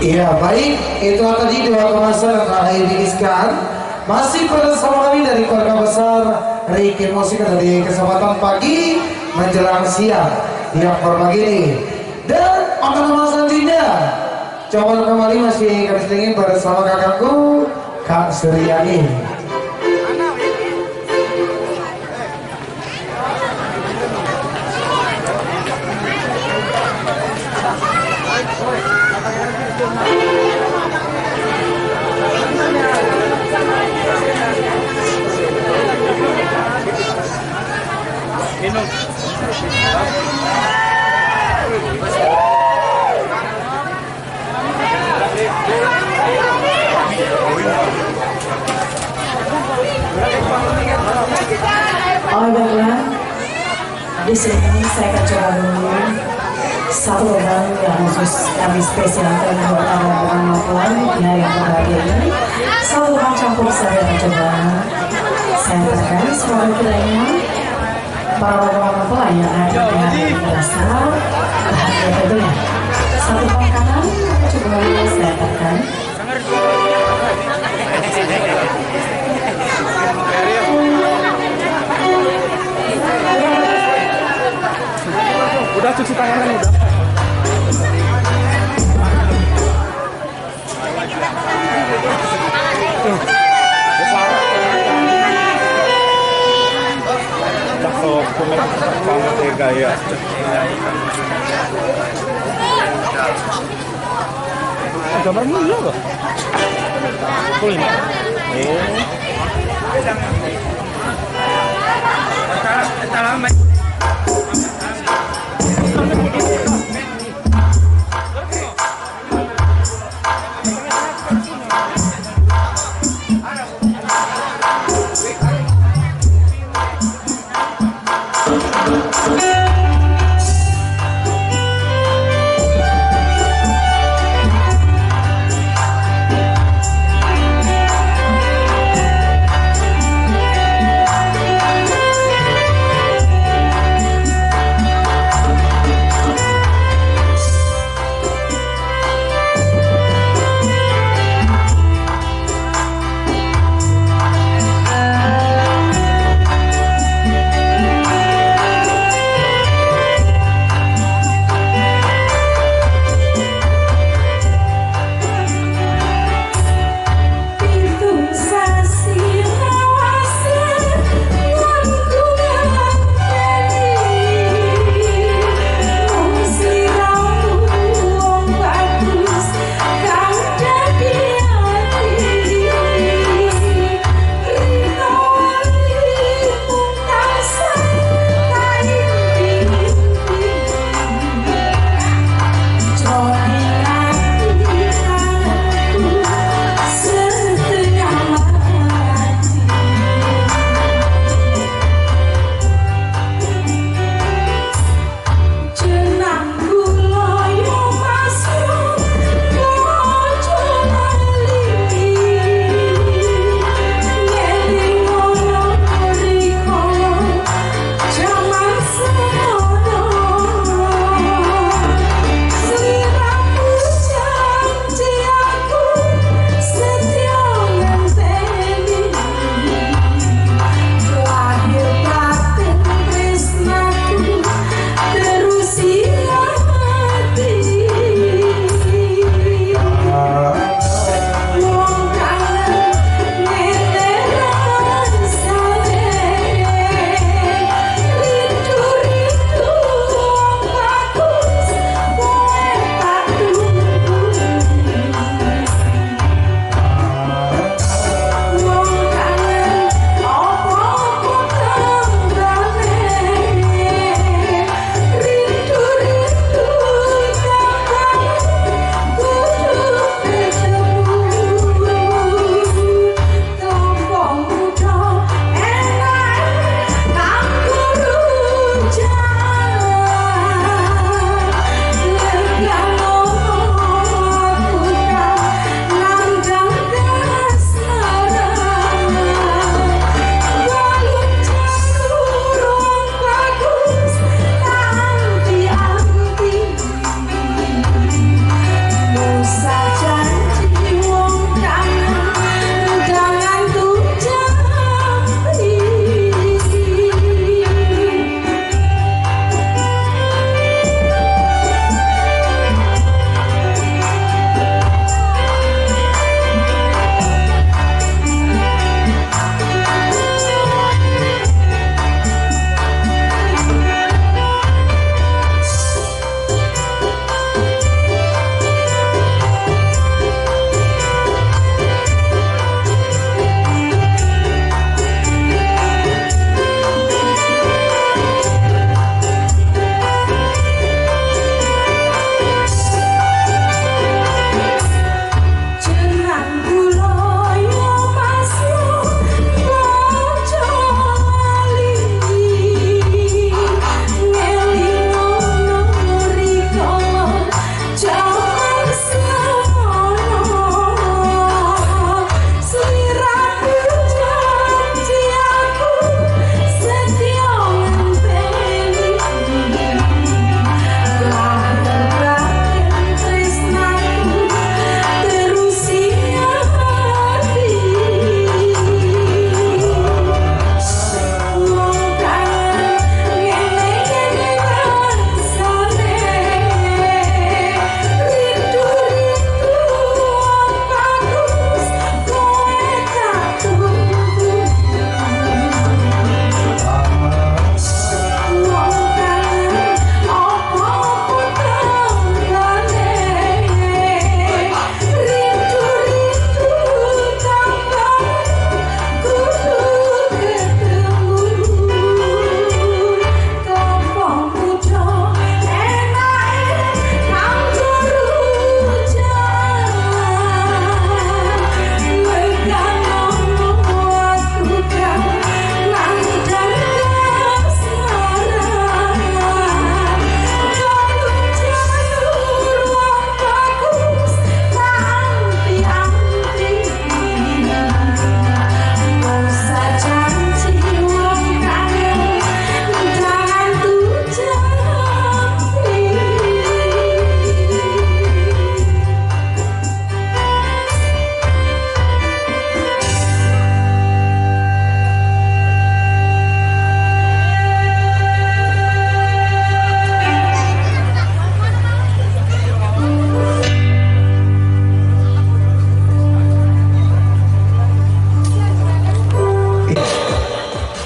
Iya baik, itu tadi dua kemasan yang terakhir diiskan. Masih bersama kami dari keluarga besar Reiki Musik dari kesempatan pagi menjelang siang yang berbagi ini. Dan makanan selanjutnya coba kembali masih kami selingin bersama kakakku Kak Suryani. Oh baiklah, di sini saya akan coba dulu satu lubang yang khusus kami spesialkan buat orang-orang maupun dari yang berbahagia ini. Satu lubang campur saya akan coba saya berikan semoga kiranya para orang maupun yang ada yang merasa bahagia tentunya. Satu lubang kanan coba saya berikan. Udah cuci tangan udah. Masuk sama gaya. Gambar mulu loh. Kulin.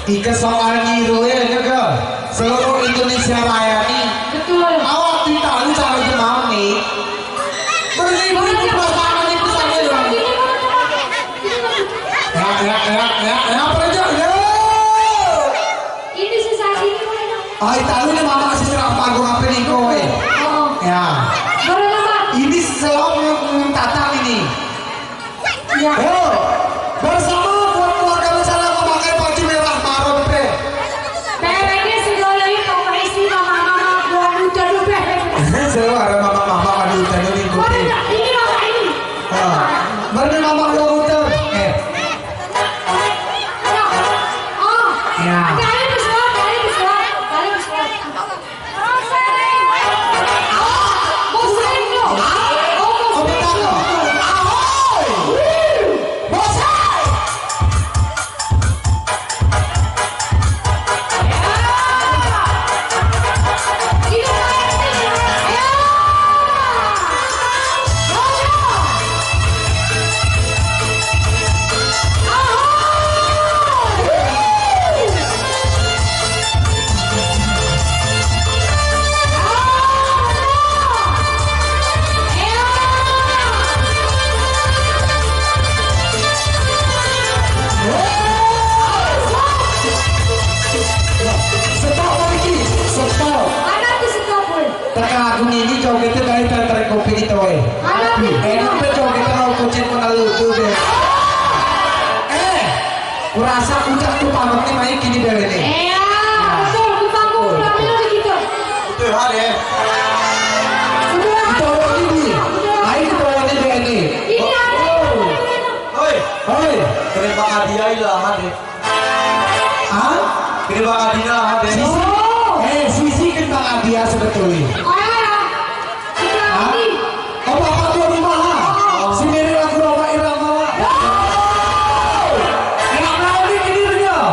Ika soal ngiru ya juga seluruh Indonesia Raya nih. Betul. Awak ditahu cara jemaah nih. Beribu-ribu pasangan itu saja dong. Ya, apa aja ya? Ini sisa sini mana? Ah, tahu nih mama kasih serang panggung apa nih kowe? Oh. Ya. Berapa? Ini selalu tatang ini. Ya. Yo, bersama keluarga besar memakai baju merah marun pe. Bebeknya segala itu sama istri mama gua udah lupa. Selalu ada mama aduh tadi nih kowe. Ini mama ini. Mana mama gua udah. Oh. Ya. Kali besar. Bosan lo. Oh, betul. Ahoy! Bosan! Stop lagi, stop. Teka aku ini jogetnya dari tarik kopi itu eh. Enak pe jogetnya mau kucing pun lucu deh. Kurasa ucap tuh pamoknya main gini deh ini. Betul hari ya. Itu orang ini. Ayo kita orang ini deh ini. Hoi. Kena bakal dia lah hade. Ah? Kena bakal dia lah hade. Sisi kan bang Adia sebetulnya. Oh bapak tuh di mana? Si Mary lagu bapak irama. Enak banget ini dia. Ah.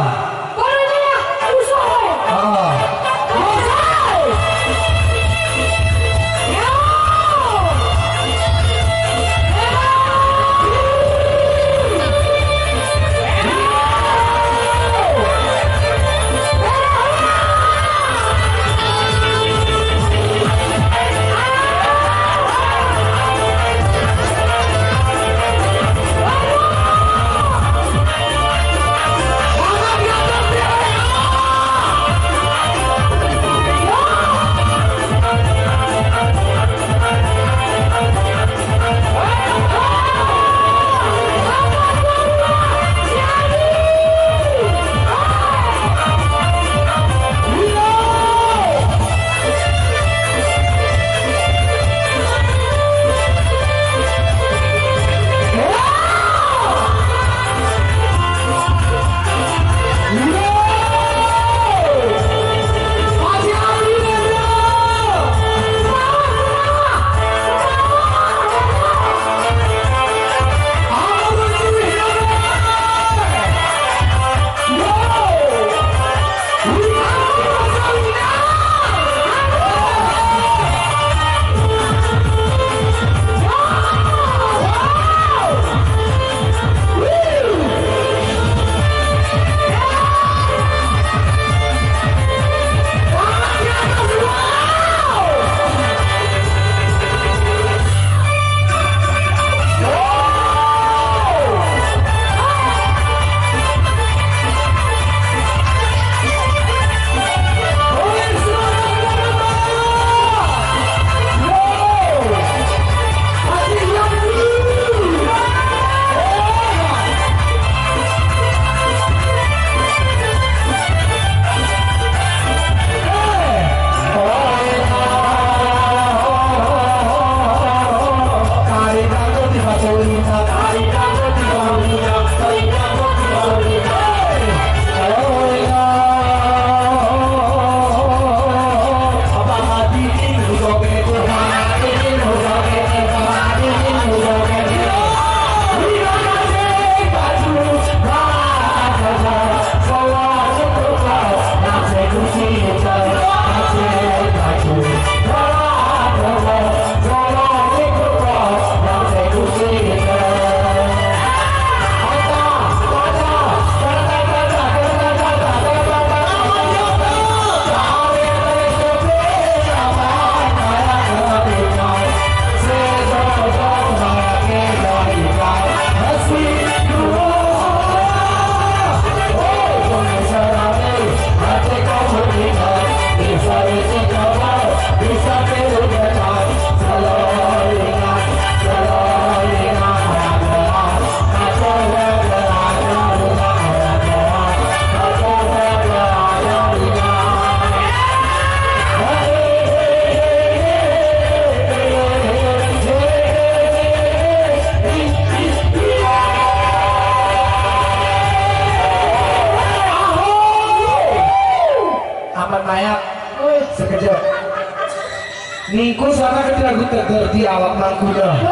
Ningko sana kedagu tergerti awak mangkuda.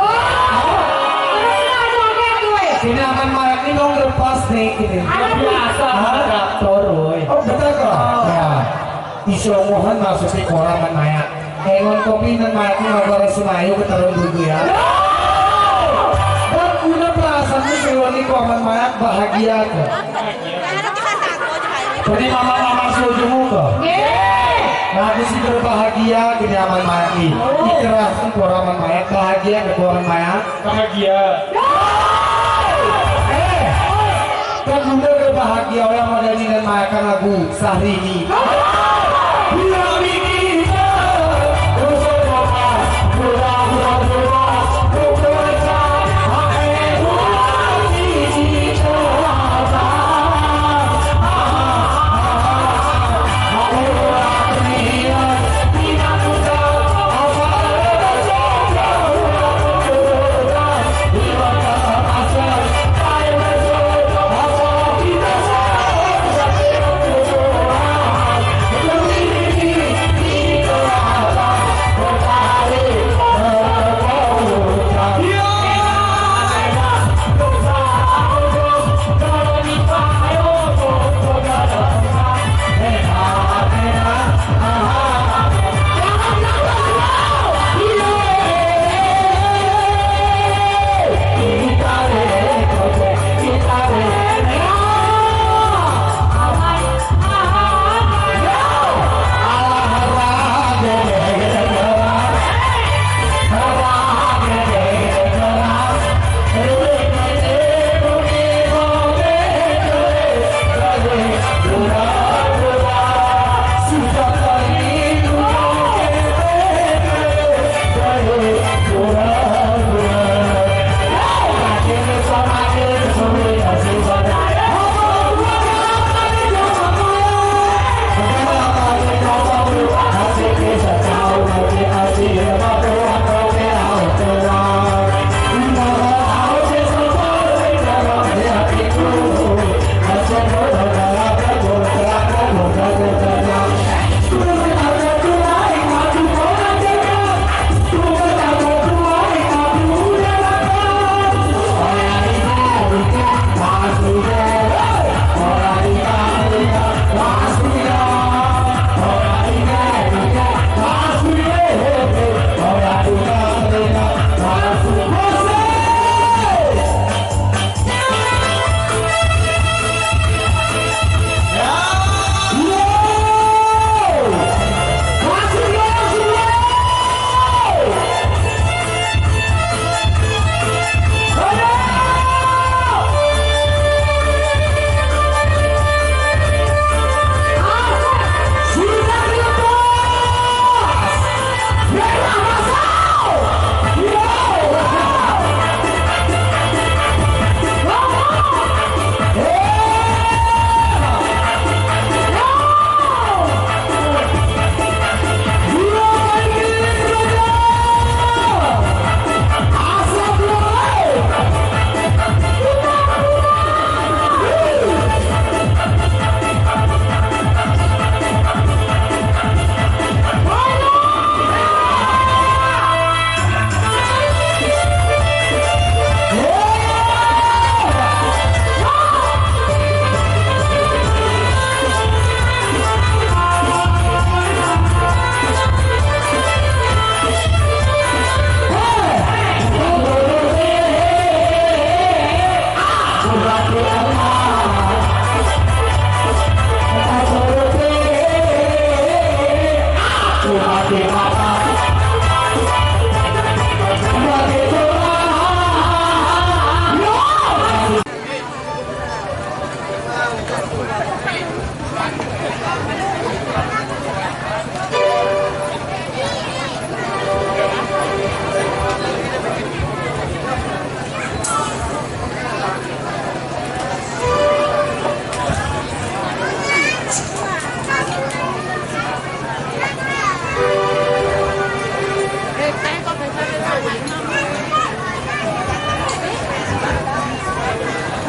Ini aman mayak ini dong lepas nih gini. Biasa traktor woy. Oh betul kok? Ya. Isomohan masuk di kolam mayak. Engon kopi dan mayak ini ngobrol sumayu ketarung dulu ya. Dan guna perasaan ini sewani koman mayak bahagia ke. Jadi mama-mama seujungmu ke. Nah aku sih berbahagia gini aman mayak ini. Ikerahkan koraman mayak bahagia ke koraman mayak. Bahagia. Kan udah berbahagia orang modern dan mayakan lagu Syahrini.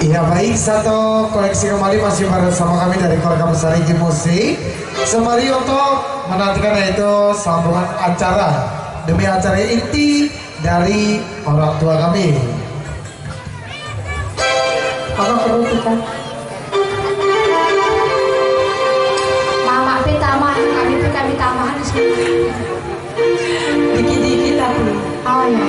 Ya baik, satu koleksi kembali masih bersama kami dari keluarga besar Iki Musik. Sembari untuk menantikan yaitu sambungan acara demi acara inti dari orang tua kami. Apa perlu kita? Mama tambahan kami tambahan di sini. Dikit-dikit tapi. Oh ya.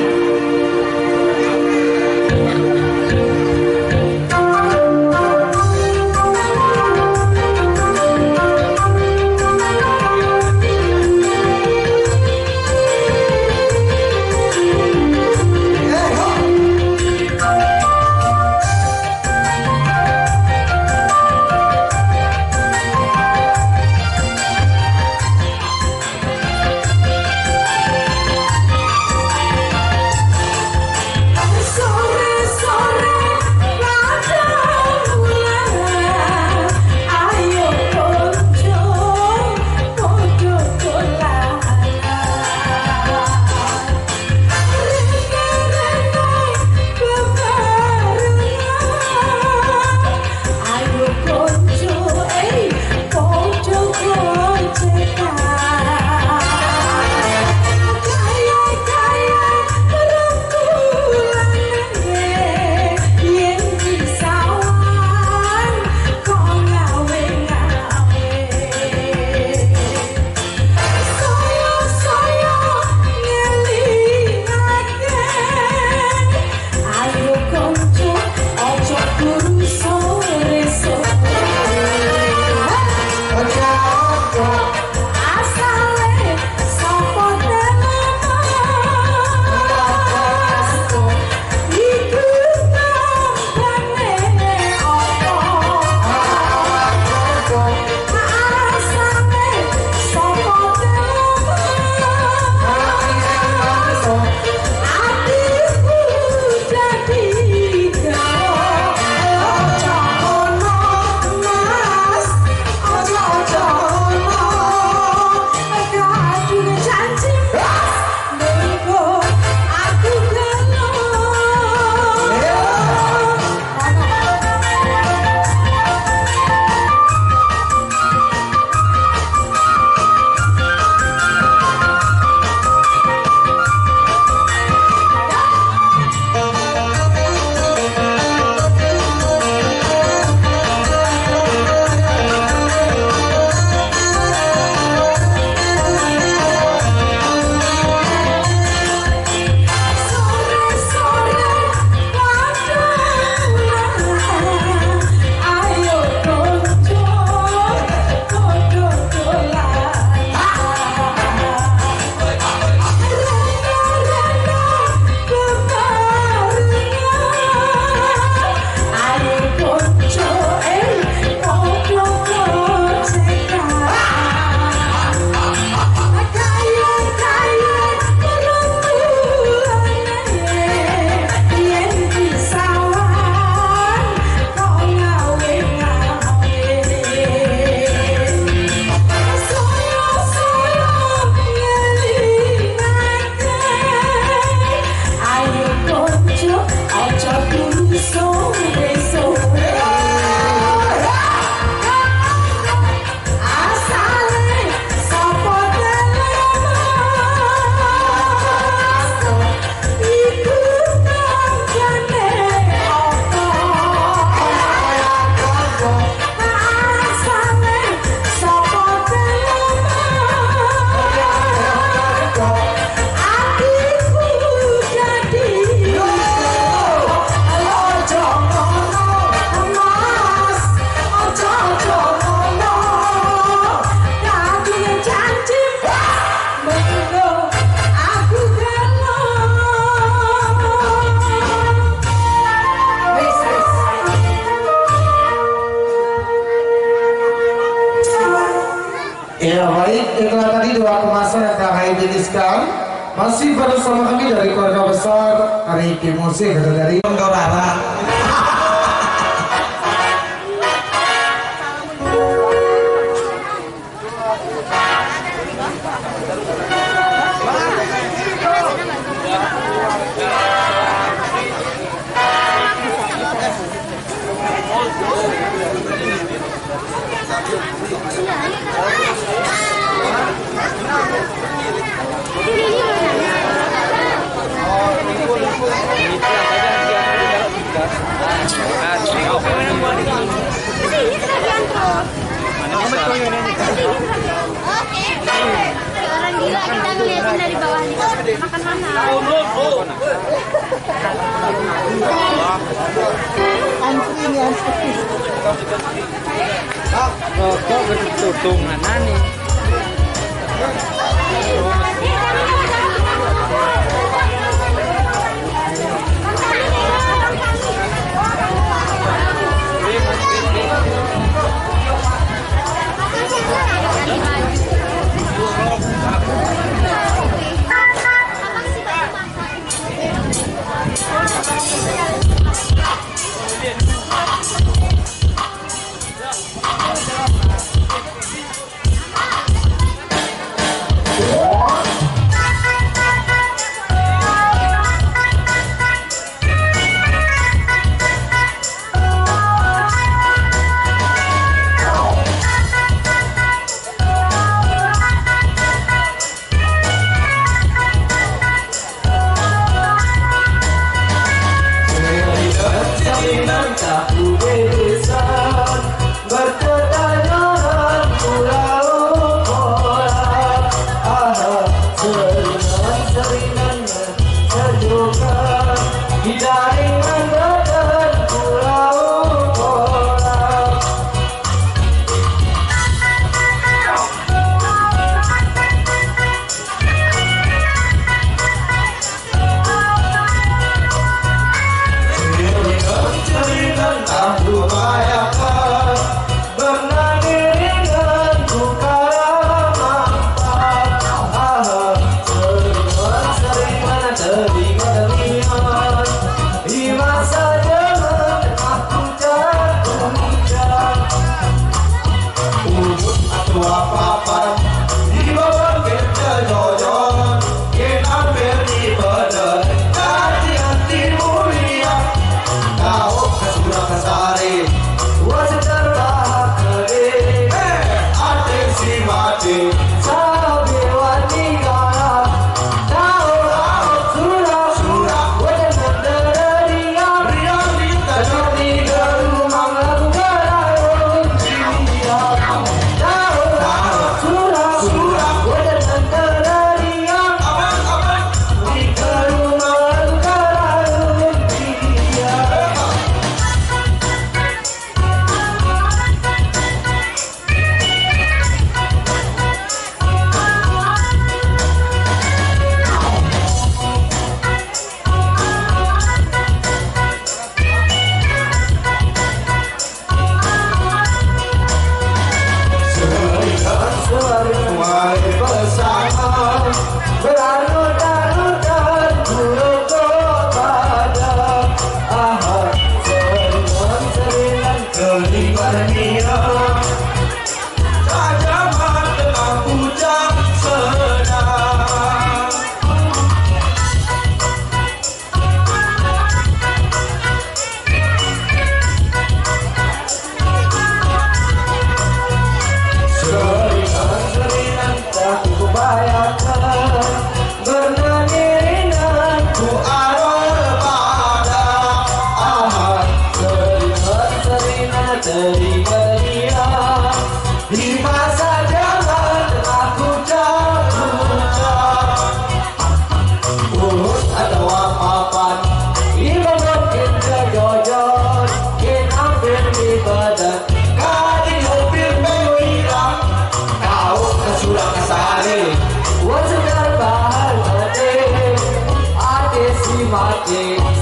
Ya baik, itulah tadi doa kemasan yang telah kami tuliskan. Masih bersama kami dari keluarga besar Riki Musik dari Donggorara. Ini Rokok ketutungan nih.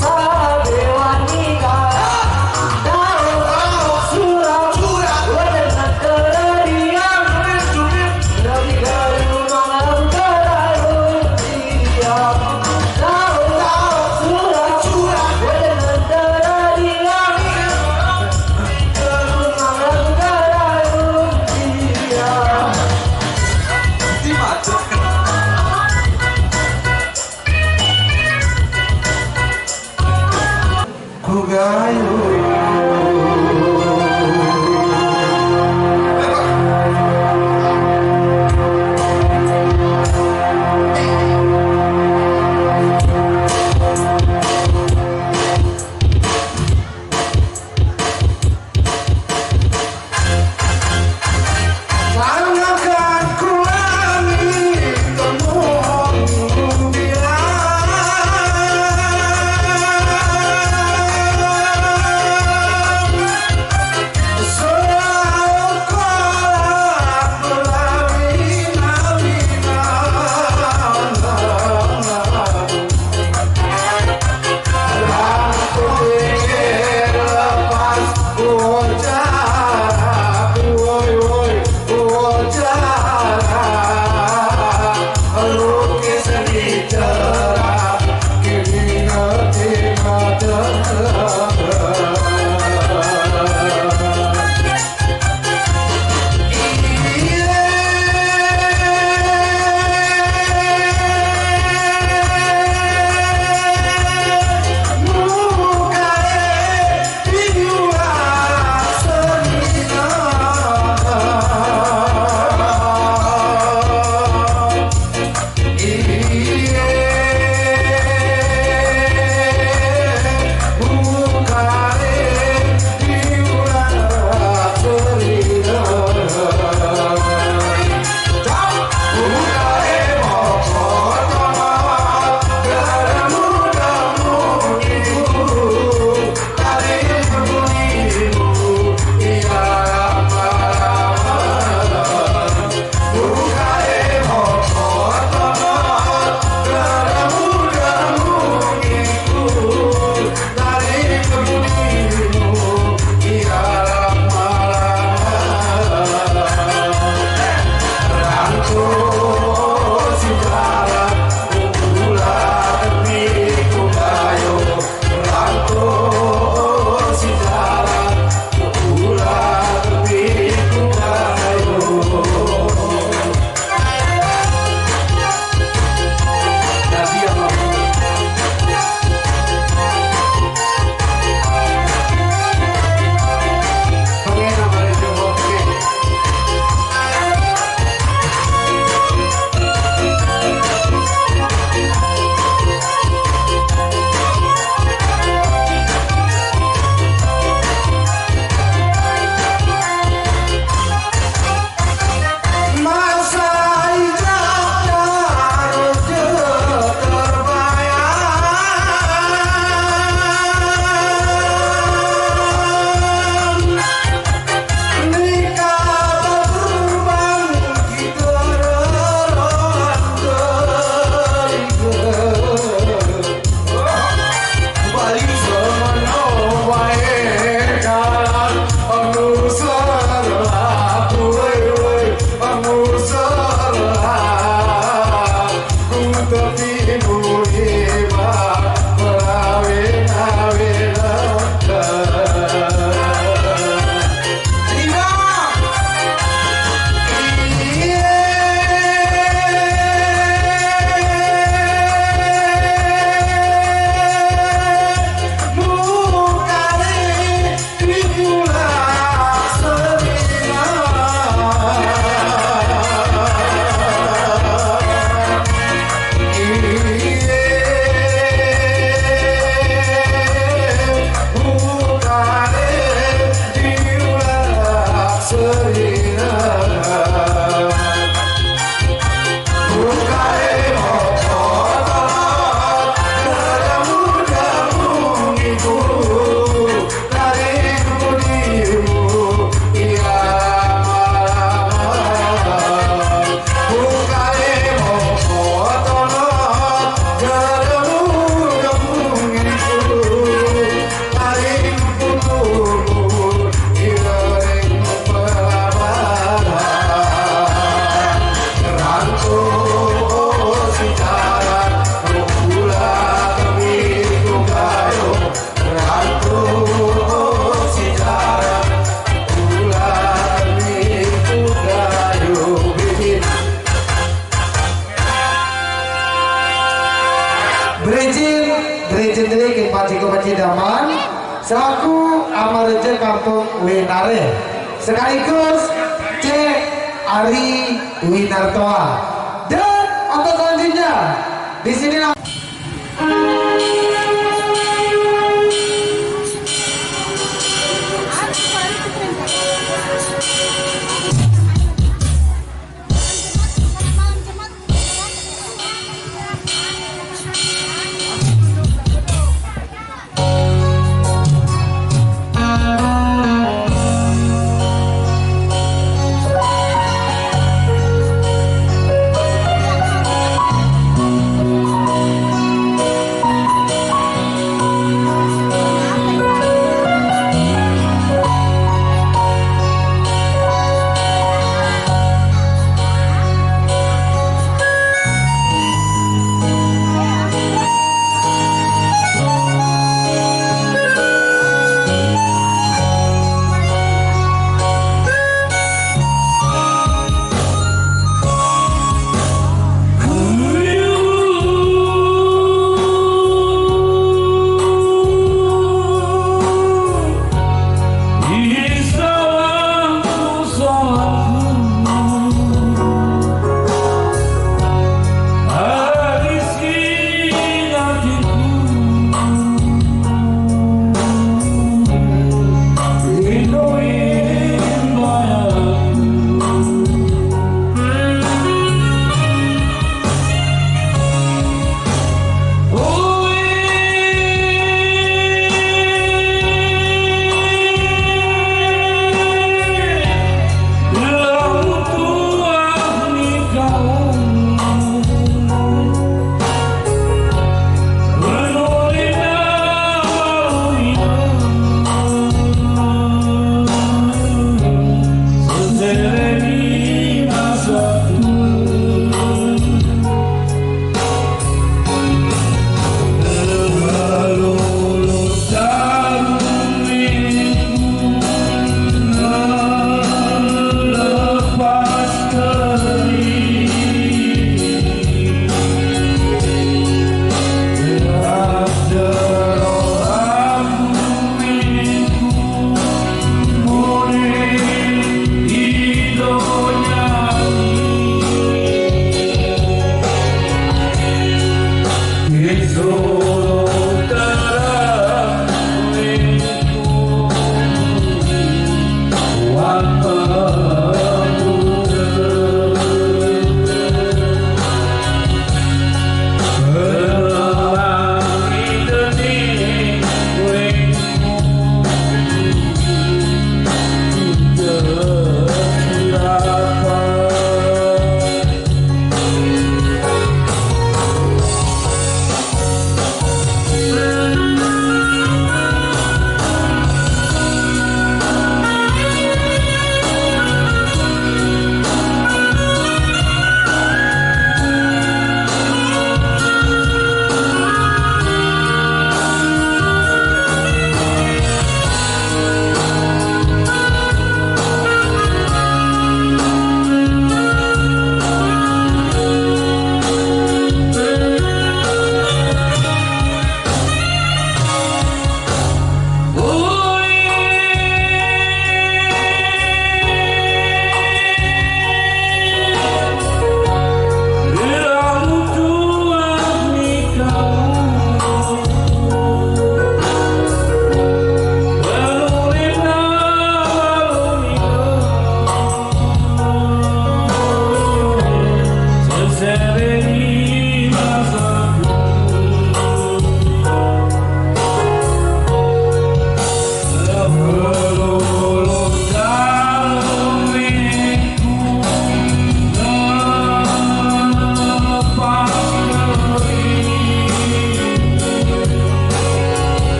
Sabe wanita, tahu surah selaku Amareja Kampung Winare sekaligus C. Ari Winartoa. Dan untuk selanjutnya di sini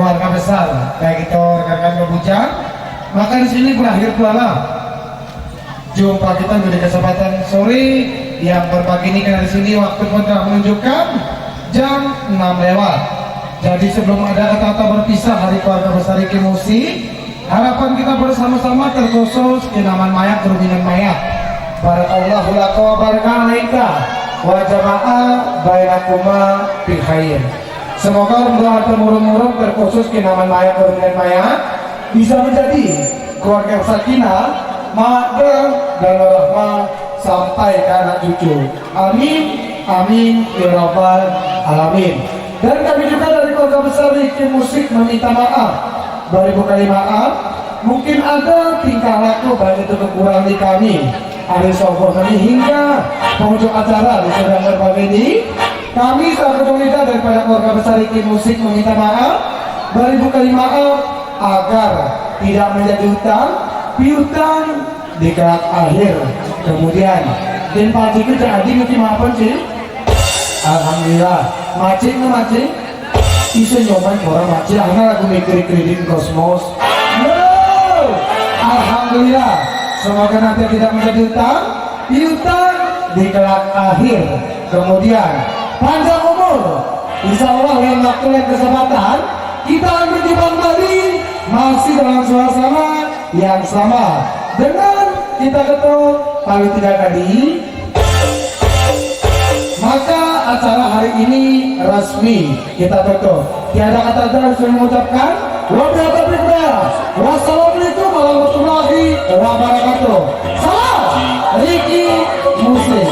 keluarga besar, baik itu rekan-rekan Bujang. Maka di sini berakhir pula jumpa kita di kesempatan sore yang berbagi ini, karena di sini waktu pun telah menunjukkan jam 6 lewat. Jadi sebelum ada kata-kata berpisah hari keluarga besar Iki Musik, harapan kita bersama-sama terkhusus kenaman mayat, keruminan mayat. Barakallahu laka wa baraka alaika wa jama'a bainakuma bil khair. Semoga umroh atau murung-murung terkhusus kenaman mayat, keruminan mayat bisa menjadi keluarga sakinah, mawaddah dan warahmah sampai ke anak cucu. Amin, amin ya rabbal alamin. Dan kami juga dari keluarga besar Iki Musik meminta maaf, beribu kali maaf. Mungkin ada tingkah laku baik itu kekurangan di kami, hari sobat kami hingga pengunjung acara di sedang berbagai ini. Kami sahabat pemerintah daripada keluarga besar Iki Musik meminta maaf, beribu kali maaf agar tidak menjadi hutang, piutang di kelak akhir. Kemudian dan pagi itu jadi mesti maafan sih. Alhamdulillah, macing nggak macing? Isu nyobain orang macing, akhirnya aku mikir kredit kosmos. No, alhamdulillah. Semoga nanti tidak menjadi hutang, piutang di kelak akhir. Kemudian panjang umur. Insya Allah yang waktu dan kesempatan kita akan berjumpa kembali masih dalam suasana yang sama dengan kita ketemu paling tidak tadi. Maka acara hari ini resmi kita tutup. Tiada kata harus mengucapkan wassalamualaikum warahmatullahi wabarakatuh. Salam Iki Musik.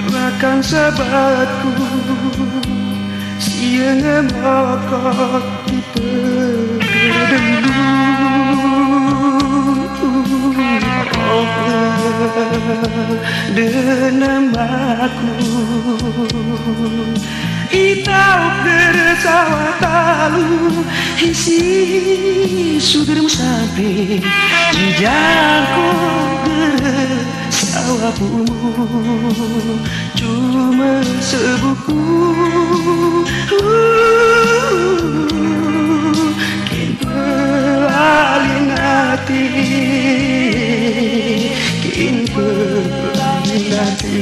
Rakan sahabatku siang mokok di terdengu denamaku itau bersawah talu isi sudirmu sampai jangkau bersawahmu cuma sebuku alin hati kin alin hati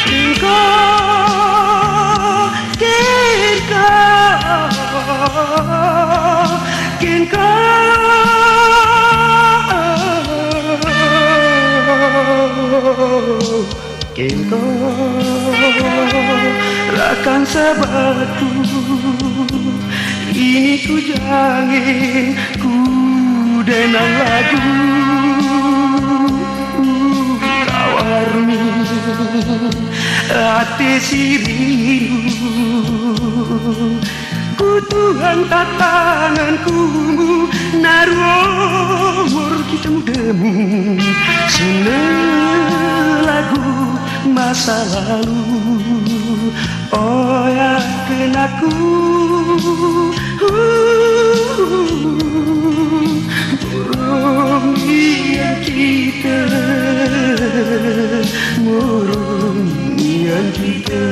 engkau engkau rakan sahabatku. Ini ku jangan ku denang lagu kawarmu hati sirimu. Ku Tuhan tanganku naruh kita mudemu seneng lagu masa lalu. Oh ya kenaku murung yang kita, murung yang kita.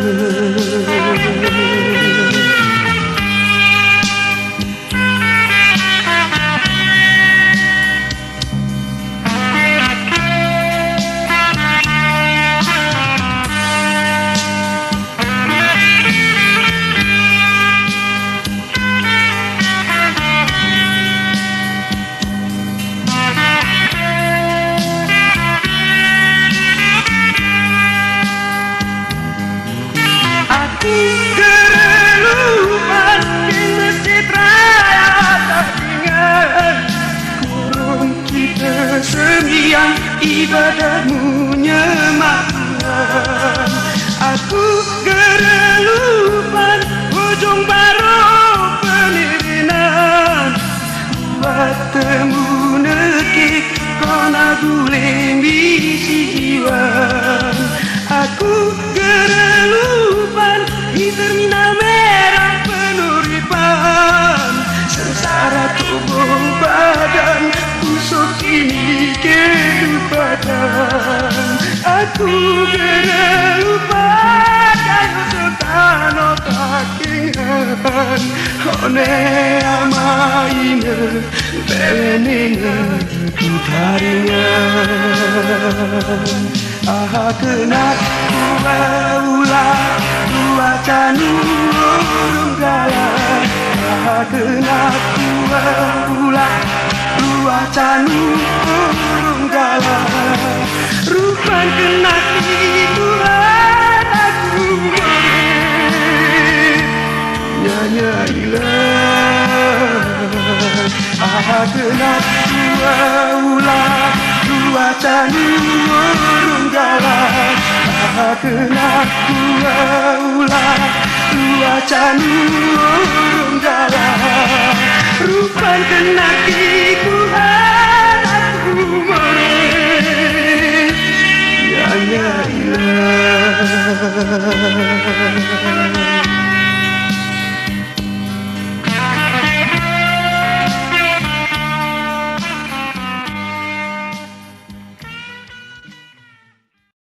Kerelupan di masjid raya Takingan, kurung kita sembiang ibadahmu nyemakkan. Aku kerelupan ujung baru penirinan, buat temu nekik kona guling bisi jiwan. Aku kerelupan di terminal merah penuripan, sengsara tubuh badan kusuk ini kehidupan. Aku kerelupan kayu sultan otakingan, one amaina belenina kutaringan. Ah kena ulah dua canu urung galak. Ah kena ulah dua canu urung galak. Rupan kena Tuhan aku boleh nyanyailah. Ah kena ulah dua canu urung galak. Ah kena ulah dua canu urung galak. Rupan kena Tuhan aku boleh nyanyailah.